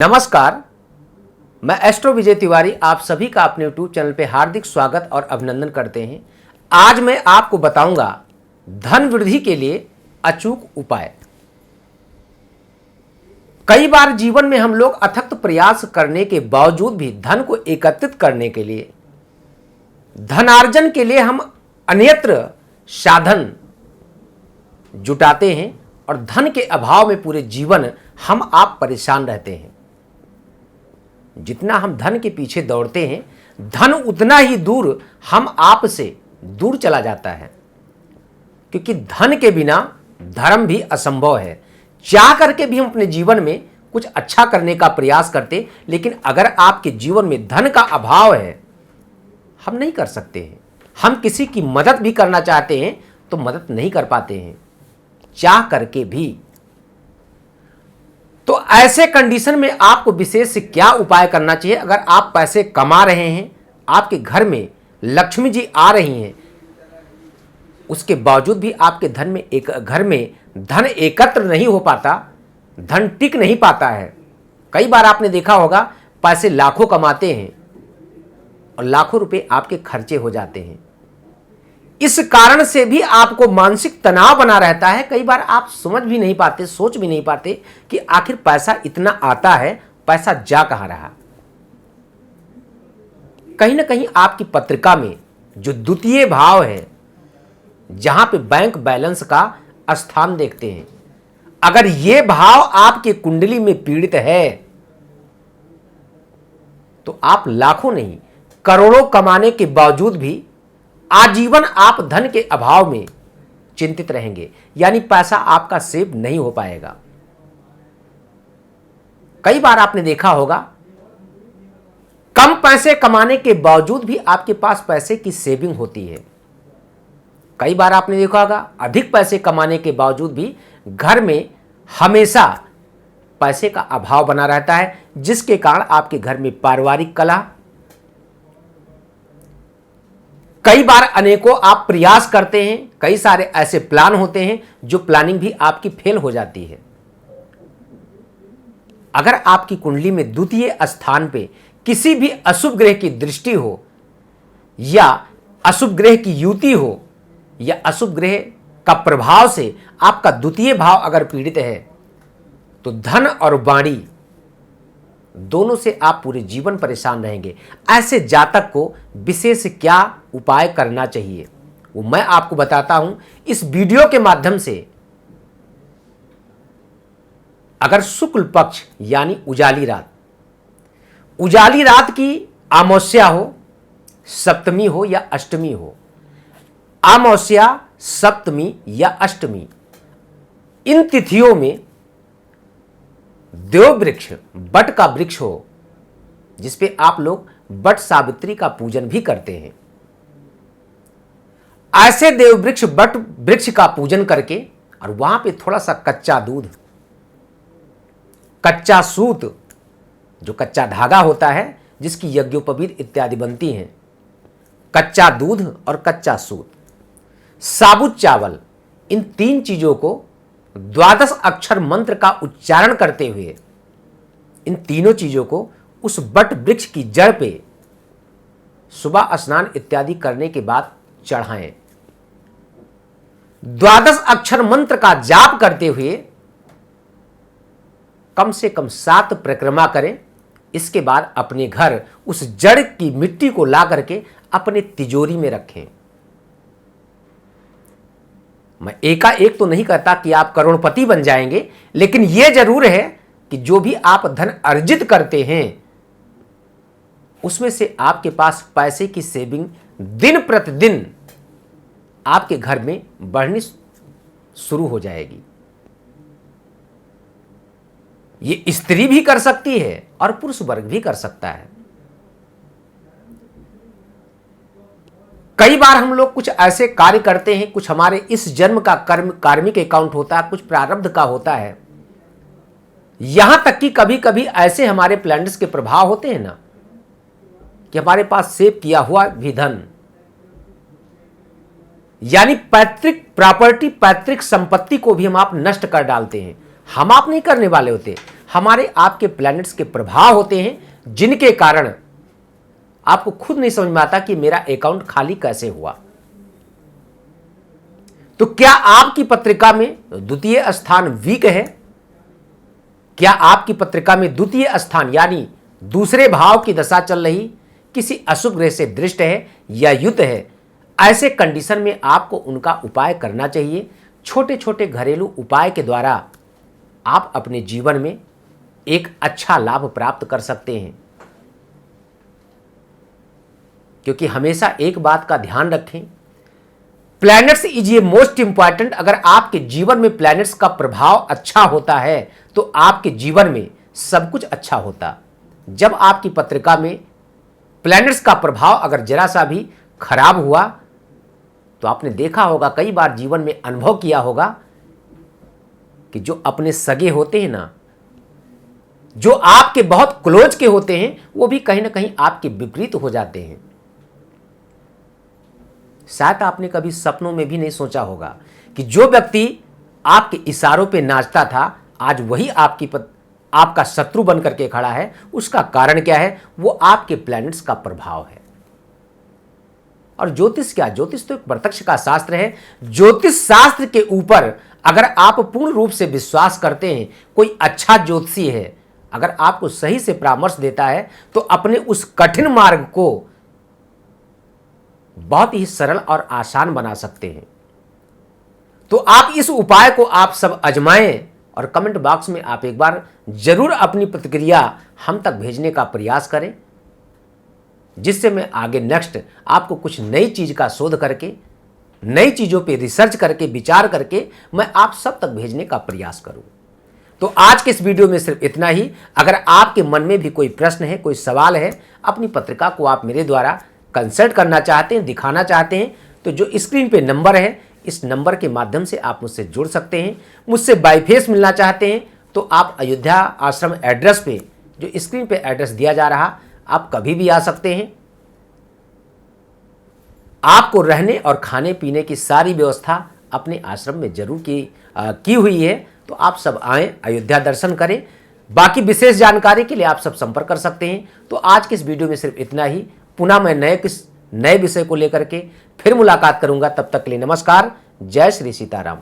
नमस्कार, मैं एस्ट्रो विजय तिवारी आप सभी का अपने यूट्यूब चैनल पे हार्दिक स्वागत और अभिनंदन करते हैं। आज मैं आपको बताऊंगा धन वृद्धि के लिए अचूक उपाय। कई बार जीवन में हम लोग अथक प्रयास करने के बावजूद भी धन को एकत्रित करने के लिए, धनार्जन के लिए हम अन्यत्र साधन जुटाते हैं और धन के अभाव में पूरे जीवन हम आप परेशान रहते हैं। जितना हम धन के पीछे दौड़ते हैं, धन उतना ही दूर हम आप से दूर चला जाता है, क्योंकि धन के बिना धर्म भी असंभव है। चाह करके भी हम अपने जीवन में कुछ अच्छा करने का प्रयास करते, लेकिन अगर आपके जीवन में धन का अभाव है, हम नहीं कर सकते हैं। हम किसी की मदद भी करना चाहते हैं तो मदद नहीं कर पाते हैं, चाह करके भी। तो ऐसे कंडीशन में आपको विशेष क्या उपाय करना चाहिए? अगर आप पैसे कमा रहे हैं, आपके घर में लक्ष्मी जी आ रही हैं, उसके बावजूद भी आपके घर में धन एकत्र नहीं हो पाता, धन टिक नहीं पाता है। कई बार आपने देखा होगा, पैसे लाखों कमाते हैं और लाखों रुपए आपके खर्चे हो जाते हैं। इस कारण से भी आपको मानसिक तनाव बना रहता है। कई बार आप समझ भी नहीं पाते, सोच भी नहीं पाते कि आखिर पैसा इतना आता है, पैसा जा कहां रहा। कहीं ना कहीं आपकी पत्रिका में जो द्वितीय भाव है, जहां पे बैंक बैलेंस का स्थान देखते हैं, अगर यह भाव आपकी कुंडली में पीड़ित है तो आप लाखों नहीं करोड़ों कमाने के बावजूद भी आजीवन आप धन के अभाव में चिंतित रहेंगे, यानी पैसा आपका सेव नहीं हो पाएगा। कई बार आपने देखा होगा, कम पैसे कमाने के बावजूद भी आपके पास पैसे की सेविंग होती है। कई बार आपने देखा होगा, अधिक पैसे कमाने के बावजूद भी घर में हमेशा पैसे का अभाव बना रहता है, जिसके कारण आपके घर में पारिवारिक कलह। कई बार अनेकों आप प्रयास करते हैं, कई सारे ऐसे प्लान होते हैं जो प्लानिंग भी आपकी फेल हो जाती है। अगर आपकी कुंडली में द्वितीय स्थान पे किसी भी अशुभ ग्रह की दृष्टि हो, या अशुभ ग्रह की युति हो, या अशुभ ग्रह का प्रभाव से आपका द्वितीय भाव अगर पीड़ित है, तो धन और वाणी दोनों से आप पूरे जीवन परेशान रहेंगे। ऐसे जातक को विशेष क्या उपाय करना चाहिए, वो मैं आपको बताता हूं इस वीडियो के माध्यम से। अगर शुक्ल पक्ष यानी उजाली रात की अमावस्या हो, सप्तमी हो या अष्टमी हो, अमावस्या, सप्तमी या अष्टमी, इन तिथियों में देव वृक्ष, बट का वृक्ष हो, जिसपे आप लोग बट सावित्री का पूजन भी करते हैं, ऐसे देव वृक्ष, बट वृक्ष का पूजन करके और वहां पे थोड़ा सा कच्चा दूध, कच्चा सूत, जो कच्चा धागा होता है जिसकी यज्ञोपवीत इत्यादि बनती हैं, कच्चा दूध और कच्चा सूत, साबुत चावल, इन तीन चीजों को 12 अक्षर मंत्र का उच्चारण करते हुए, इन तीनों चीजों को उस बट वृक्ष की जड़ पे सुबह स्नान इत्यादि करने के बाद चढ़ाएं। 12 अक्षर मंत्र का जाप करते हुए कम से कम 7 परिक्रमा करें। इसके बाद अपने घर उस जड़ की मिट्टी को ला करके अपने तिजोरी में रखें। मैं एकाएक तो नहीं कहता कि आप करोड़पति बन जाएंगे, लेकिन यह जरूर है कि जो भी आप धन अर्जित करते हैं, उसमें से आपके पास पैसे की सेविंग दिन प्रतिदिन आपके घर में बढ़नी शुरू हो जाएगी। ये स्त्री भी कर सकती है और पुरुष वर्ग भी कर सकता है। कई बार हम लोग कुछ ऐसे कार्य करते हैं, कुछ हमारे इस जन्म का कर्म कार्मिक अकाउंट होता है, कुछ प्रारब्ध का होता है, यहां तक कि कभी कभी ऐसे हमारे प्लैनेट्स के प्रभाव होते हैं ना, कि हमारे पास सेव किया हुआ भी धन, यानी पैतृक प्रॉपर्टी, पैतृक संपत्ति को भी हम आप नष्ट कर डालते हैं। हम आप नहीं करने वाले होते, हमारे आपके प्लैनेट्स के प्रभाव होते हैं, जिनके कारण आपको खुद नहीं समझ में आता कि मेरा अकाउंट खाली कैसे हुआ। तो क्या आपकी पत्रिका में द्वितीय स्थान वीक है? क्या आपकी पत्रिका में द्वितीय स्थान यानी दूसरे भाव की दशा चल रही किसी अशुभ ग्रह से दृष्ट है या युत है? ऐसे कंडीशन में आपको उनका उपाय करना चाहिए। छोटे छोटे घरेलू उपाय के द्वारा आप अपने जीवन में एक अच्छा लाभ प्राप्त कर सकते हैं। क्योंकि हमेशा एक बात का ध्यान रखें, planets is a most important. अगर आपके जीवन में प्लैनेट्स का प्रभाव अच्छा होता है तो आपके जीवन में सब कुछ अच्छा होता। जब आपकी पत्रिका में प्लैनेट्स का प्रभाव अगर जरा सा भी खराब हुआ तो आपने देखा होगा, कई बार जीवन में अनुभव किया होगा कि जो अपने सगे होते हैं ना, जो आपके बहुत क्लोज के होते हैं, वो भी कहीं ना कहीं आपके विपरीत हो जाते हैं। शायद आपने कभी सपनों में भी नहीं सोचा होगा कि जो व्यक्ति आपके इशारों पे नाचता था, आज वही आपका शत्रु बन करके खड़ा है। उसका कारण क्या है? वो आपके प्लैनेट्स का प्रभाव है। और ज्योतिष क्या? ज्योतिष तो एक प्रत्यक्ष का शास्त्र है। ज्योतिष शास्त्र के ऊपर अगर आप पूर्ण रूप से विश्वास करते हैं, कोई अच्छा ज्योतिषी है, अगर आपको सही से परामर्श देता है तो अपने उस कठिन मार्ग को बहुत ही सरल और आसान बना सकते हैं। तो आप इस उपाय को आप सब आजमाएं और कमेंट बॉक्स में आप एक बार जरूर अपनी प्रतिक्रिया हम तक भेजने का प्रयास करें, जिससे मैं आगे नेक्स्ट आपको कुछ नई चीज का शोध करके, नई चीजों पे रिसर्च करके, विचार करके मैं आप सब तक भेजने का प्रयास करूं। तो आज के इस वीडियो में सिर्फ इतना ही। अगर आपके मन में भी कोई प्रश्न है, कोई सवाल है, अपनी पत्रिका को आप मेरे द्वारा कंसल्ट करना चाहते हैं, दिखाना चाहते हैं, तो जो स्क्रीन पे नंबर है, इस नंबर के माध्यम से आप मुझसे जुड़ सकते हैं। मुझसे बाय फेस मिलना चाहते हैं तो आप अयोध्या आश्रम एड्रेस पे, जो स्क्रीन पे एड्रेस दिया जा रहा, आप कभी भी आ सकते हैं। आपको रहने और खाने पीने की सारी व्यवस्था अपने आश्रम में जरूर की हुई है। तो आप सब आएं, अयोध्या दर्शन करें। बाकी विशेष जानकारी के लिए आप सब संपर्क कर सकते हैं। तो आज के इस वीडियो में सिर्फ इतना ही। पुनः मैं नए विषय को लेकर के फिर मुलाकात करूंगा। तब तक के लिए नमस्कार। जय श्री सीताराम।